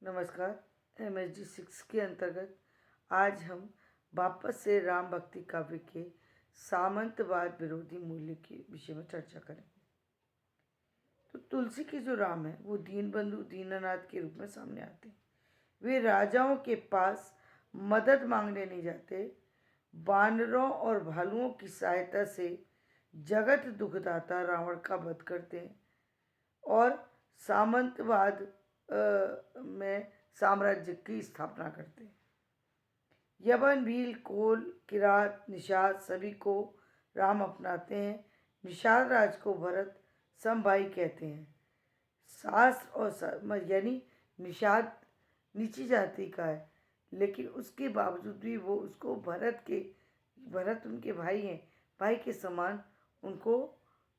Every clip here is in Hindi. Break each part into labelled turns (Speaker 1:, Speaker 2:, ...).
Speaker 1: नमस्कार। MSG 6 के अंतर्गत आज हम वापस से राम भक्ति काव्य के सामंतवाद विरोधी मूल्य के विषय में चर्चा करेंगे। तो तुलसी के जो राम है वो दीनबंधु दीननाथ के रूप में सामने आते हैं। वे राजाओं के पास मदद मांगने नहीं जाते, बानरों और भालुओं की सहायता से जगत दुखदाता रावण का वध करते हैं और सामंतवाद में साम्राज्य की स्थापना करते हैं। यवन भील कोल किरात निषाद सभी को राम अपनाते हैं। निषाद राज को भरत समभाई कहते हैं। शास्त्र और यानी निषाद नीची जाति का है, लेकिन उसके बावजूद भी वो उसको भरत उनके भाई हैं, भाई के समान उनको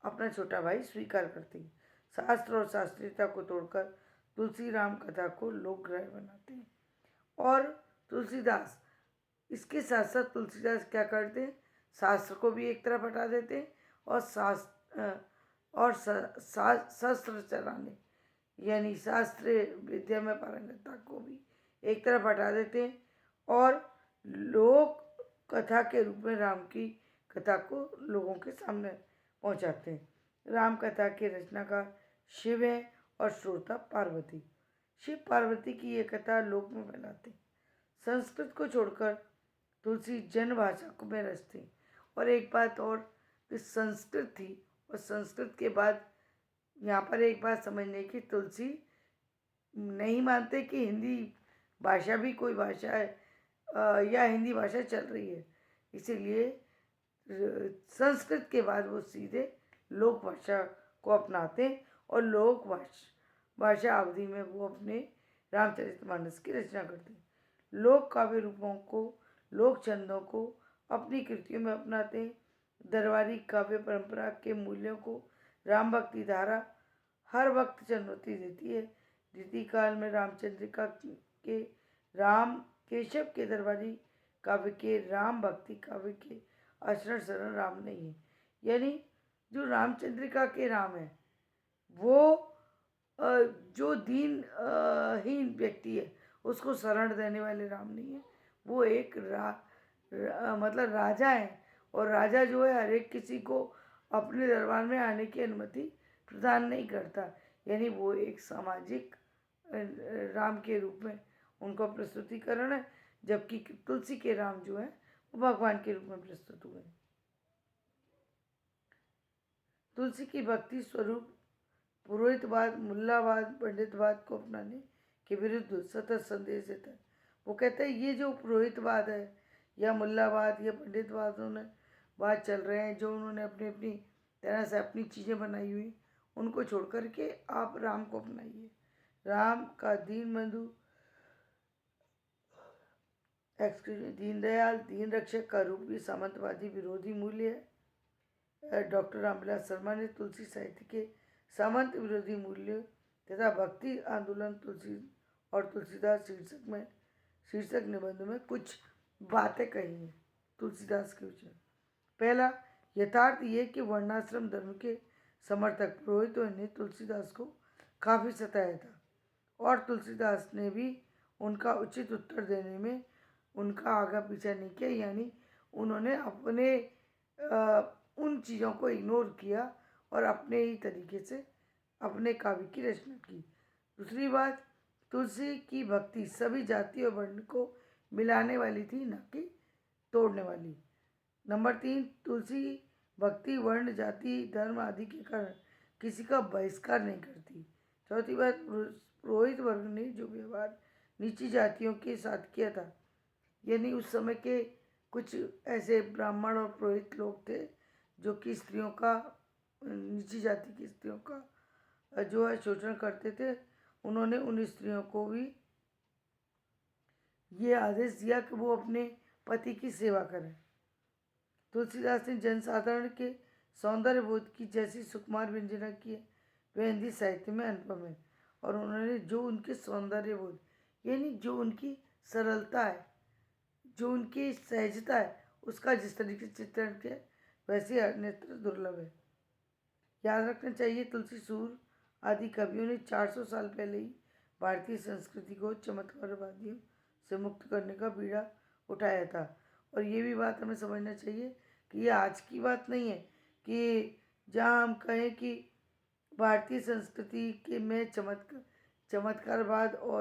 Speaker 1: अपना छोटा भाई स्वीकार करते हैं। शास्त्र और शास्त्रीयता को तोड़कर तुलसी राम कथा को लोकग्रह बनाते हैं। और तुलसीदास इसके साथ साथ तुलसीदास क्या करते हैं, शास्त्र को भी एक तरफ हटा देते हैं और शस्त्र चलाने यानी शास्त्रीय विद्या में पारंगतता को भी एक तरफ हटा देते हैं और लोक कथा के रूप में राम की कथा को लोगों के सामने पहुंचाते हैं। राम कथा के रचनाकार शिव है और श्रोता पार्वती। शिव पार्वती की ये कथा लोक में फैलाते। संस्कृत को छोड़कर तुलसी जन भाषा में रचते। और एक बात और, संस्कृत थी और संस्कृत के बाद यहाँ पर एक बात समझने की, तुलसी नहीं मानते कि हिंदी भाषा भी कोई भाषा है या हिंदी भाषा चल रही है, इसीलिए संस्कृत के बाद वो सीधे लोक भाषा को अपनाते हैं और लोक भाषा अवधि में वो अपने रामचरितमानस की रचना करते हैं। लोक काव्य रूपों को, लोक छंदों को अपनी कृतियों में अपनाते हैं। दरबारी काव्य परंपरा के मूल्यों को राम भक्ति धारा हर वक्त चुनौती देती है। रीति काल में रामचंद्रिका के राम केशव के दरबारी काव्य के राम भक्ति काव्य के आचरण शरण राम नहीं है। यानी जो रामचंद्रिका के राम है वो जो हीन व्यक्ति है उसको शरण देने वाले राम नहीं है। वो एक मतलब राजा है और राजा जो है हर एक किसी को अपने दरबार में आने की अनुमति प्रदान नहीं करता। यानी वो एक सामाजिक राम के रूप में उनका प्रस्तुतिकरण है, जबकि तुलसी के राम जो है वो भगवान के रूप में प्रस्तुत हुए। तुलसी की भक्ति स्वरूप पुरोहितवाद, मुल्लावाद, पंडितवाद को अपनाने के विरुद्ध सतत संदेश देता है। वो कहते हैं ये जो पुरोहितवाद है या मुल्लावाद या पंडितवाद चल रहे हैं, जो उन्होंने अपनी अपनी तरह से अपनी चीज़ें बनाई हुई, उनको छोड़ कर के आप राम को अपनाइए। राम का दीनदयाल दीन रक्षक का रूप भी सामंतवादी विरोधी मूल्य है। डॉक्टर रामविलास शर्मा ने तुलसी साहित्य के सामंत विरोधी मूल्य तथा भक्ति आंदोलन तुलसीदास शीर्षक निबंध में कुछ बातें कही हैं तुलसीदास के विषय। पहला, यथार्थ ये कि वर्णाश्रम धर्म के समर्थक पुरोहितों ने तुलसीदास को काफ़ी सताया था और तुलसीदास ने भी उनका उचित उत्तर देने में उनका आगा पीछा नहीं किया। यानी उन्होंने अपने उन चीज़ों को इग्नोर किया और अपने ही तरीके से अपने काव्य की रचना की। दूसरी बात, तुलसी की भक्ति सभी जाति और वर्ण को मिलाने वाली थी, न कि तोड़ने वाली। नंबर 3, तुलसी भक्ति वर्ण जाति धर्म आदि के कारण किसी का बहिष्कार नहीं करती। चौथी बात, पुरोहित वर्ग ने जो व्यवहार नीची जातियों के साथ किया था, यानी उस समय के कुछ ऐसे ब्राह्मण और पुरोहित लोग थे जो कि स्त्रियों का, नीची जाति की स्त्रियों का जो है शोषण करते थे, उन्होंने उन स्त्रियों को भी ये आदेश दिया कि वो अपने पति की सेवा करें। तुलसीदास ने जनसाधारण के सौंदर्य बोध की जैसी सुकुमार व्यंजना की है वह हिंदी साहित्य में अनुपम है। और उन्होंने जो उनके सौंदर्य बोध यानी जो उनकी सरलता है, जो उनकी सहजता है, उसका जिस तरीके से चित्रण किया वैसे अन्यत्र दुर्लभ है। याद रखना चाहिए तुलसी सूर आदि कवियों ने 400 साल पहले ही भारतीय संस्कृति को चमत्कारवादियों से मुक्त करने का बीड़ा उठाया था। और ये भी बात हमें समझना चाहिए कि ये आज की बात नहीं है कि जहाँ हम कहें कि भारतीय संस्कृति के में चमत्कारवाद और